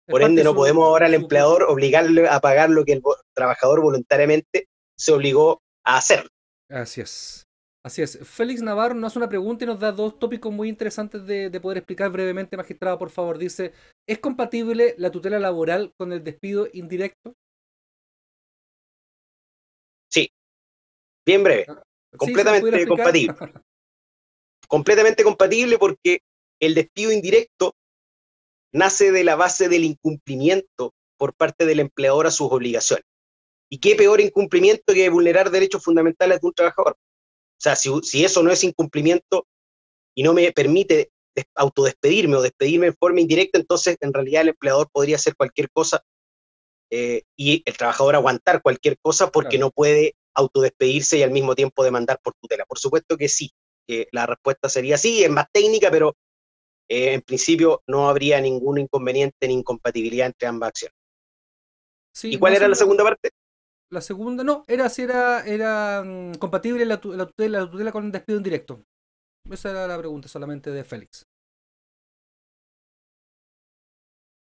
Por ende, no podemos ahora al empleador obligarle a pagar lo que el trabajador voluntariamente se obligó a hacer. Así es. Así es. Félix Navarro nos hace una pregunta y nos da dos tópicos muy interesantes de poder explicar brevemente, magistrado, por favor. Dice, ¿es compatible la tutela laboral con el despido indirecto? Sí. Bien breve. Completamente compatible. Completamente compatible porque el despido indirecto nace de la base del incumplimiento por parte del empleador a sus obligaciones. ¿Y qué peor incumplimiento que vulnerar derechos fundamentales de un trabajador? O sea, si eso no es incumplimiento y no me permite autodespedirme o despedirme en forma indirecta, entonces en realidad el empleador podría hacer cualquier cosa y el trabajador aguantar cualquier cosa porque no puede autodespedirse y al mismo tiempo demandar por tutela. Por supuesto que sí, la respuesta sería sí, es más técnica, pero en principio no habría ningún inconveniente ni incompatibilidad entre ambas acciones. Sí, ¿y cuál era la segunda parte? La segunda, no, era si era compatible la tutela con el despido indirecto. Esa era la pregunta solamente de Félix.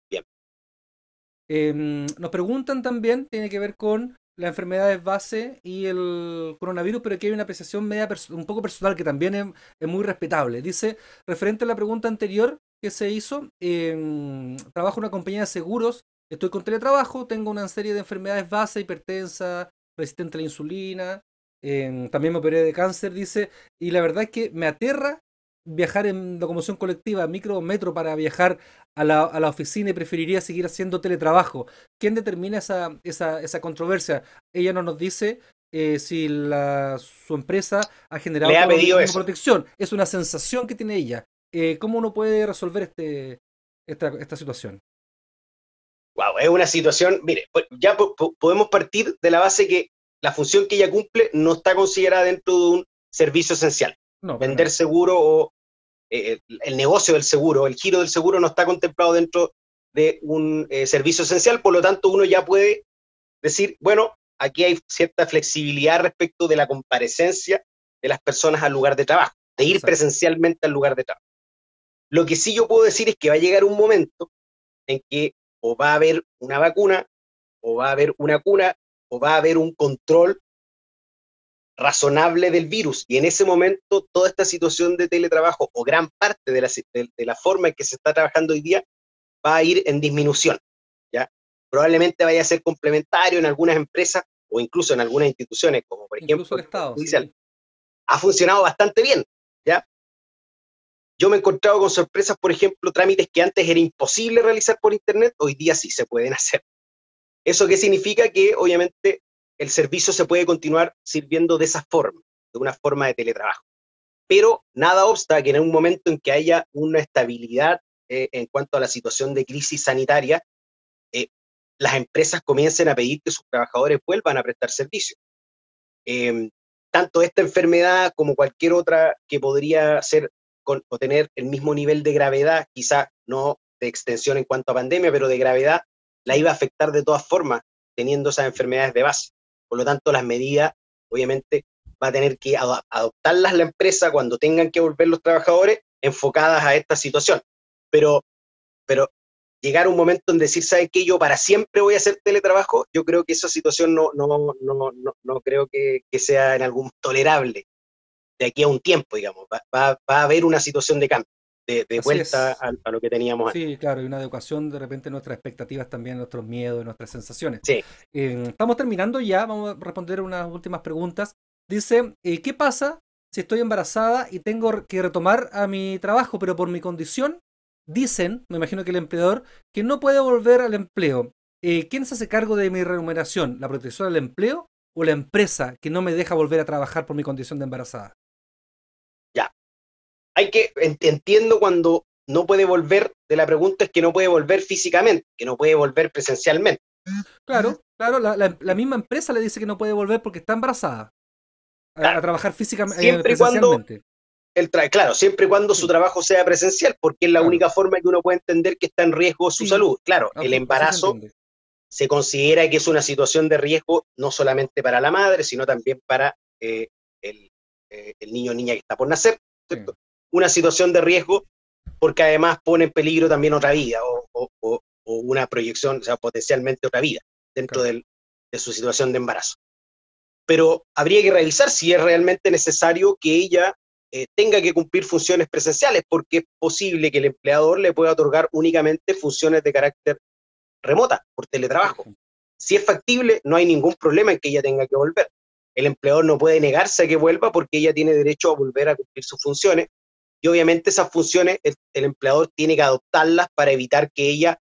Bien. Nos preguntan también, tiene que ver con las enfermedades base y el coronavirus, pero aquí hay una apreciación media un poco personal que también es muy respetable. Dice, referente a la pregunta anterior que se hizo, trabajo en una compañía de seguros, estoy con teletrabajo, tengo una serie de enfermedades base, hipertensa, resistente a la insulina, también me operé de cáncer, dice, y la verdad es que me aterra viajar en locomoción colectiva, micro o metro para viajar a la oficina y preferiría seguir haciendo teletrabajo. ¿Quién determina esa controversia? Ella no nos dice si su empresa ha generado Le ha todo pedido tipo de eso. protección. Es una sensación que tiene ella. ¿Cómo uno puede resolver esta situación? Wow, es una situación, mire, pues ya podemos partir de la base que la función que ella cumple no está considerada dentro de un servicio esencial. No, para Vender nada. seguro o el negocio del seguro, el giro del seguro no está contemplado dentro de un servicio esencial, por lo tanto uno ya puede decir, bueno, aquí hay cierta flexibilidad respecto de la comparecencia de las personas al lugar de trabajo, de ir Exacto. presencialmente al lugar de trabajo. Lo que sí yo puedo decir es que va a llegar un momento en que o va a haber una vacuna, o va a haber una cura, o va a haber un control razonable del virus. Y en ese momento, toda esta situación de teletrabajo, o gran parte de la forma en que se está trabajando hoy día, va a ir en disminución. ¿Ya? Probablemente vaya a ser complementario en algunas empresas o incluso en algunas instituciones, como por Incluso ejemplo el el Poder Estado, Judicial. sí. Ha funcionado bastante bien. ¿Ya? Yo me he encontrado con sorpresas, por ejemplo, trámites que antes era imposible realizar por Internet, hoy día sí se pueden hacer. ¿Eso qué significa? Que obviamente el servicio se puede continuar sirviendo de esa forma, de una forma de teletrabajo. Pero nada obsta que en un momento en que haya una estabilidad en cuanto a la situación de crisis sanitaria, eh, las empresas comiencen a pedir que sus trabajadores vuelvan a prestar servicio. Eh, Tanto esta enfermedad como cualquier otra que podría ser o tener el mismo nivel de gravedad, quizá no de extensión en cuanto a pandemia, pero de gravedad, la Sí. iba a afectar de todas formas, teniendo esas enfermedades de base. Por lo tanto, las medidas, obviamente, va a tener que adoptarlas la empresa cuando tengan que volver los trabajadores enfocadas a esta situación. Pero, pero llegar a un momento en decir, ¿sabe qué? Yo para siempre voy a hacer teletrabajo, yo creo que esa situación no creo que sea en algún tolerable de aquí a un tiempo, digamos. Va a haber una situación de cambio, de Así vuelta es. a lo que teníamos antes. Sí, claro, y una educación de repente nuestras expectativas también, nuestros miedos, nuestras sensaciones. Sí, Estamos terminando ya, vamos a responder unas últimas preguntas. Dice, ¿qué pasa si estoy embarazada y tengo que retomar a mi trabajo, pero por mi condición dicen, me imagino que el empleador, que no puede volver al empleo? ¿Quién se hace cargo de mi remuneración? ¿La protección del empleo o la empresa que no me deja volver a trabajar por mi condición de embarazada? ya. Entiendo cuando no puede volver, de la pregunta es que no puede volver físicamente, que no puede volver presencialmente. Claro, claro, la misma empresa le dice que no puede volver porque está embarazada a Claro, trabajar físicamente, siempre y cuando presencialmente. claro, siempre y cuando su Sí, trabajo sea presencial, porque es la claro. única forma que uno puede entender que está en riesgo su Sí, salud. Claro, el así se embarazo entiende. se considera que es una situación de riesgo no solamente para la madre, sino también para el, el niño o niña que está por nacer, Sí, ¿cierto? Una situación de riesgo porque además pone en peligro también otra vida o una proyección, o sea, potencialmente otra vida dentro claro. de su situación de embarazo. Pero habría que revisar si es realmente necesario que ella tenga que cumplir funciones presenciales, porque es posible que el empleador le pueda otorgar únicamente funciones de carácter remota, por Por teletrabajo. ejemplo. Si es factible, no hay ningún problema en que ella tenga que volver. El empleador no puede negarse a que vuelva porque ella tiene derecho a volver a cumplir sus funciones y obviamente esas funciones el empleador tiene que adoptarlas para evitar que ella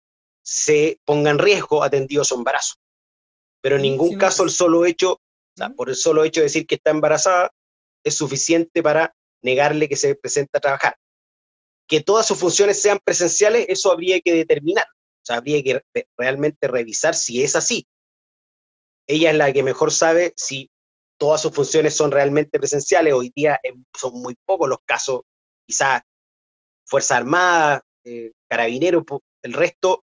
se ponga en riesgo atendido su embarazo. Pero en Y ningún si no. caso el solo hecho, o sea, ¿Mm? por el solo hecho de decir que está embarazada, es suficiente para negarle que se presente a trabajar. Que todas sus funciones sean presenciales, eso habría que determinar. O sea, habría que realmente revisar si es así. Ella es la que mejor sabe si todas sus funciones son realmente presenciales. Hoy día son muy pocos los casos, quizás Fuerzas Armadas, Carabineros, el resto,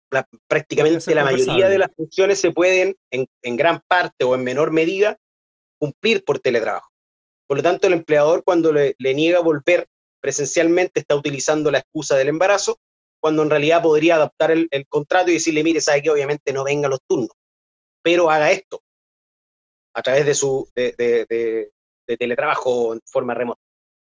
Podría prácticamente ser la mayoría de conversable. las funciones se pueden, en gran parte o en menor medida, cumplir por teletrabajo. Por lo tanto, el empleador cuando le niega volver presencialmente está utilizando la excusa del embarazo, cuando en realidad podría adaptar el contrato y decirle, mire, sabe que obviamente no venga los turnos. pero haga esto a través de teletrabajo en forma remota.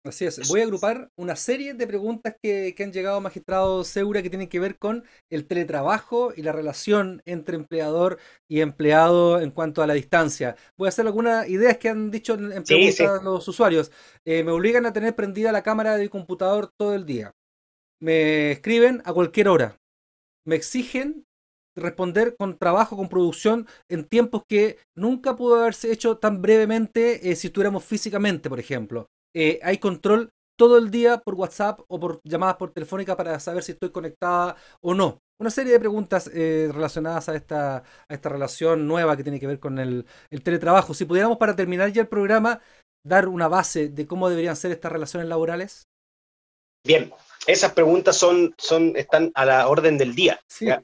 Así es. Eso. Voy a agrupar una serie de preguntas que han llegado, magistrado Segura, que tienen que ver con el teletrabajo y la relación entre empleador y empleado en cuanto a la distancia. Voy a hacer algunas ideas que han dicho en Sí, sí. preguntas los usuarios. Me obligan a tener prendida la cámara de mi computador todo el día. Me escriben a cualquier hora. Me exigen responder con trabajo, con producción, en tiempos que nunca pudo haberse hecho tan brevemente si estuviéramos físicamente, por ejemplo. Hay control todo el día por WhatsApp o por llamadas por telefónica para saber si estoy conectada o no. Una serie de preguntas relacionadas a esta relación nueva que tiene que ver con el teletrabajo. Si pudiéramos, para terminar ya el programa, dar una base de cómo deberían ser estas relaciones laborales. Bien, esas preguntas están a la orden del día. Sí, ¿Ya?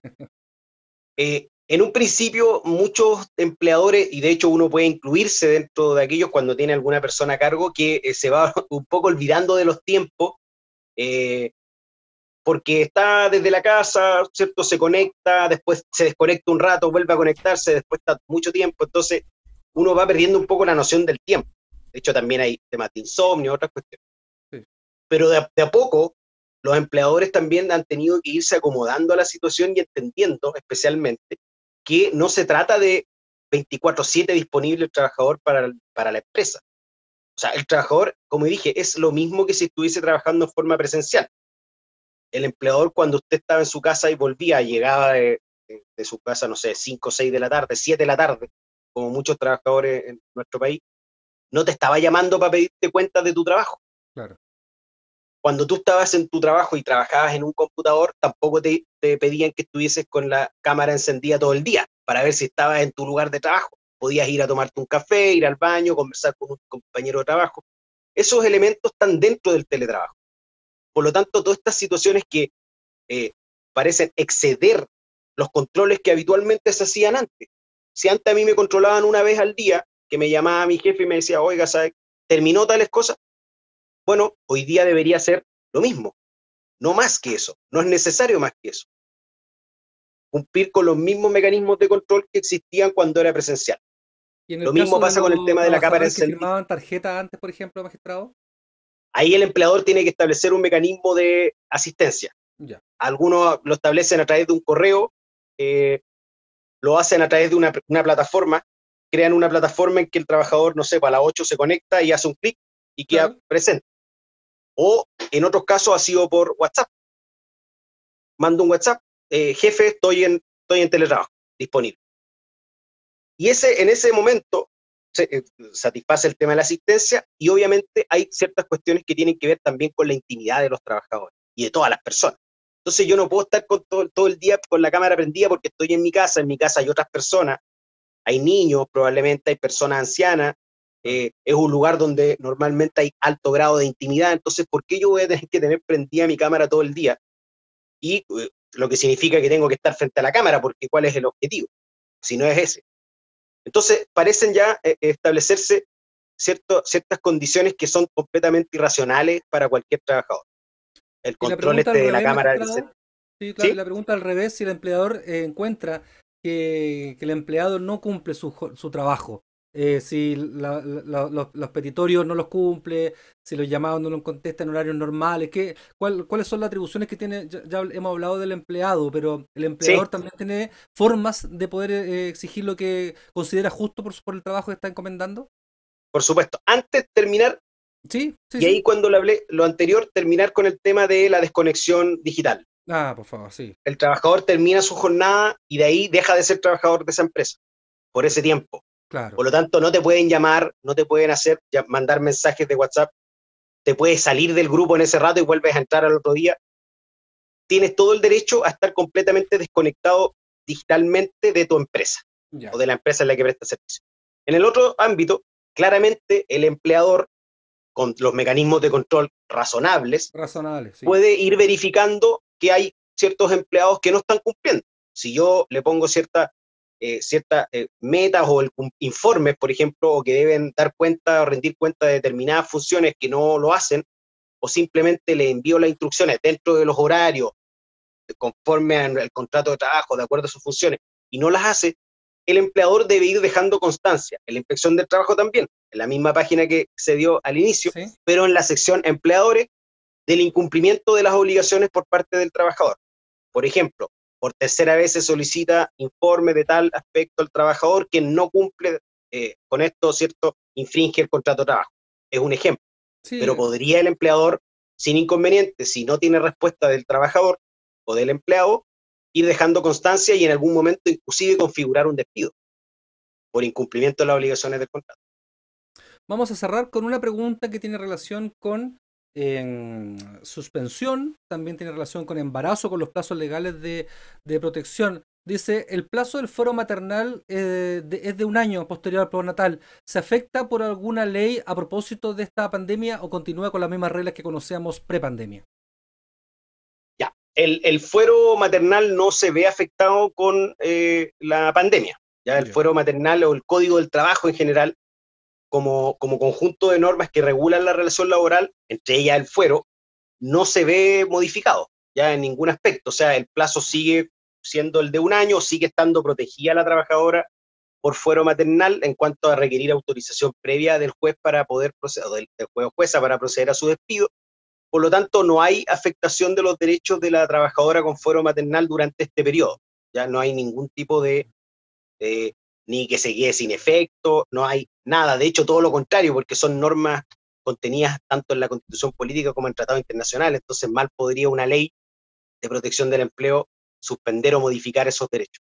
En un principio, muchos empleadores, y de hecho uno puede incluirse dentro de aquellos cuando tiene alguna persona a cargo, que se va un poco olvidando de los tiempos, eh, porque está desde la casa, ¿cierto? Se conecta, después se desconecta un rato, vuelve a conectarse, después está mucho tiempo, entonces uno va perdiendo un poco la noción del tiempo. De hecho, también hay temas de insomnio, otras cuestiones. sí. Pero de a poco, los empleadores también han tenido que irse acomodando a la situación y entendiendo, especialmente, que no se trata de 24/7 disponible el trabajador para la empresa. O sea, el trabajador, como dije, es lo mismo que si estuviese trabajando en forma presencial. El empleador, cuando usted estaba en su casa y volvía, llegaba de su casa, no sé, 5 o 6 de la tarde, 7 de la tarde, como muchos trabajadores en nuestro país, no te estaba llamando para pedirte cuentas de tu trabajo. Claro. Cuando tú estabas en tu trabajo y trabajabas en un computador, tampoco te pedían que estuvieses con la cámara encendida todo el día para ver si estabas en tu lugar de trabajo. Podías ir a tomarte un café, ir al baño, conversar con un compañero de trabajo. Esos elementos están dentro del teletrabajo. Por lo tanto, todas estas situaciones que eh, parecen exceder los controles que habitualmente se hacían antes. Si antes a mí me controlaban una vez al día, que me llamaba mi jefe y me decía, oiga, ¿sabe? ¿Terminó tales cosas? Bueno, hoy día debería ser lo mismo, no más que eso, no es necesario más que eso. Cumplir con los mismos mecanismos de control que existían cuando era presencial. Y en el Lo mismo caso de pasa con el los tema de la cámara trabajadores que encendida. firmaban tarjeta antes, por ejemplo, magistrado. Ahí el empleador tiene que establecer un mecanismo de asistencia. Ya. Algunos lo establecen a través de un correo, lo hacen a través de una plataforma, crean una plataforma en que el trabajador, no sé, para las 8 se conecta y hace un clic y queda Claro. presente. O en otros casos ha sido por WhatsApp. Mando un WhatsApp, jefe, estoy en teletrabajo, disponible. Y en ese momento satisface el tema de la asistencia y obviamente hay ciertas cuestiones que tienen que ver también con la intimidad de los trabajadores y de todas las personas. Entonces yo no puedo estar con todo el día con la cámara prendida porque estoy en mi casa hay otras personas, hay niños, probablemente hay personas ancianas, es un lugar donde normalmente hay alto grado de intimidad, entonces ¿por qué yo voy a tener que tener prendida mi cámara todo el día? Y lo que significa que tengo que estar frente a la cámara, porque ¿cuál es el objetivo? Si no es ese. Entonces, parecen ya establecerse ciertas condiciones que son completamente irracionales para cualquier trabajador. El Y la control pregunta al de la revés, cámara, magistrado. Sí, claro, y ¿sí? la pregunta al revés, si el empleador encuentra que el empleado no cumple su trabajo, si los petitorios no los cumple, si los llamados no los contesta en horarios normales, ¿cuáles son las atribuciones que tiene? Ya hemos hablado del empleado, pero el empleador Sí, también tiene formas de poder exigir lo que considera justo por el trabajo que está encomendando. por supuesto. Antes de terminar, Sí, sí, y sí. ahí cuando le hablé lo anterior, terminar con el tema de la desconexión digital. Ah, por favor, sí. El trabajador termina su jornada y de ahí deja de ser trabajador de esa empresa por ese tiempo. Claro. Por lo tanto, no te pueden llamar, no te pueden mandar mensajes de WhatsApp, te puedes salir del grupo en ese rato y vuelves a entrar al otro día. Tienes todo el derecho a estar completamente desconectado digitalmente de tu empresa Ya. o de la empresa en la que prestas servicio. En el otro ámbito, claramente el empleador, con los mecanismos de control razonables, Razonable, sí. puede ir verificando que hay ciertos empleados que no están cumpliendo. Si yo le pongo ciertas metas o informes, por ejemplo, o que deben dar cuenta o rendir cuenta de determinadas funciones que no lo hacen, o simplemente le envío las instrucciones dentro de los horarios, conforme al contrato de trabajo, de acuerdo a sus funciones, y no las hace, el empleador debe ir dejando constancia. En la inspección del trabajo también, en la misma página que se dio al inicio, ¿Sí? pero en la sección empleadores, del incumplimiento de las obligaciones por parte del trabajador. Por ejemplo, por tercera vez se solicita informe de tal aspecto al trabajador que no cumple con esto, ¿cierto? Infringe el contrato de trabajo. Es un ejemplo. Pero Sí, podría el empleador, sin inconveniente, si no tiene respuesta del trabajador o del empleado, ir dejando constancia y en algún momento inclusive configurar un despido por incumplimiento de las obligaciones del contrato. vamos a cerrar con una pregunta que tiene relación con suspensión, también tiene relación con embarazo, con los plazos legales de protección. Dice, el plazo del fuero maternal es de un año posterior al postnatal. ¿Se afecta por alguna ley a propósito de esta pandemia o continúa con las mismas reglas que conocíamos prepandemia? Ya, el fuero maternal no se ve afectado con la pandemia. Ya el Ya. fuero maternal o el código del trabajo en general, como conjunto de normas que regulan la relación laboral, entre ellas el fuero, no se ve modificado ya en ningún aspecto. O sea, el plazo sigue siendo el de un año, sigue estando protegida la trabajadora por fuero maternal en cuanto a requerir autorización previa del juez para poder proceder, del juez o jueza para proceder a su despido. Por lo tanto, no hay afectación de los derechos de la trabajadora con fuero maternal durante este periodo. Ya no hay ningún tipo de ni que se quede sin efecto, no hay nada. De hecho, todo lo contrario, porque son normas contenidas tanto en la Constitución Política como en tratados internacionales. Entonces, mal podría una ley de protección del empleo suspender o modificar esos derechos.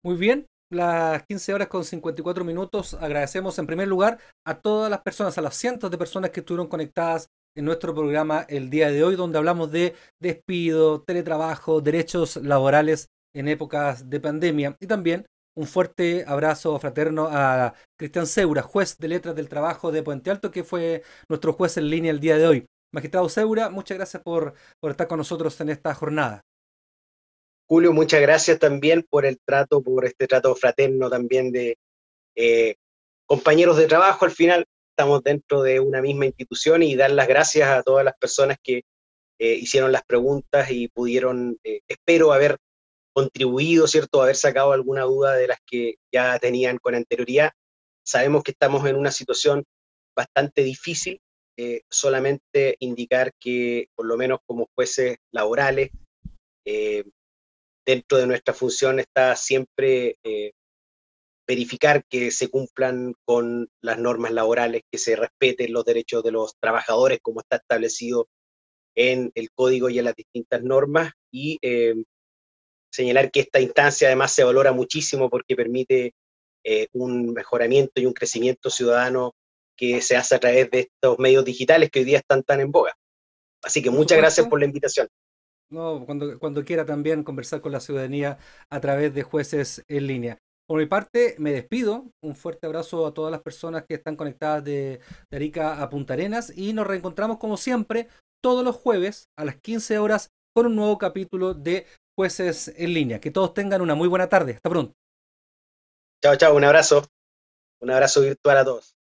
Muy bien, las 15 horas con 54 minutos. Agradecemos en primer lugar a todas las personas, a las cientos de personas que estuvieron conectadas en nuestro programa el día de hoy, donde hablamos de despido, teletrabajo, derechos laborales en épocas de pandemia. Y también un fuerte abrazo fraterno a Cristian Seura, juez de letras del trabajo de Puente Alto, que fue nuestro juez en línea el día de hoy. Magistrado Seura, muchas gracias por estar con nosotros en esta jornada. Julio, muchas gracias también por el trato, por este trato fraterno también de eh, compañeros de trabajo. Al final estamos dentro de una misma institución y dar las gracias a todas las personas que hicieron las preguntas y pudieron, espero, haber contribuido, ¿cierto? Haber sacado alguna duda de las que ya tenían con anterioridad. Sabemos que estamos en una situación bastante difícil, solamente indicar que por lo menos como jueces laborales, eh, dentro de nuestra función está siempre verificar que se cumplan con las normas laborales, que se respeten los derechos de los trabajadores como está establecido en el código y en las distintas normas y señalar que esta instancia además se valora muchísimo porque permite un mejoramiento y un crecimiento ciudadano que se hace a través de estos medios digitales que hoy día están tan en boga. Así que Por muchas gracias supuesto. por la invitación. No, cuando quiera también conversar con la ciudadanía a través de jueces en línea. Por mi parte, me despido. Un fuerte abrazo a todas las personas que están conectadas de Arica a Punta Arenas y nos reencontramos como siempre todos los jueves a las 15 horas con un nuevo capítulo de Jueces en línea. Que todos tengan una muy buena tarde. Hasta pronto. Chao, chao, un abrazo virtual a todos.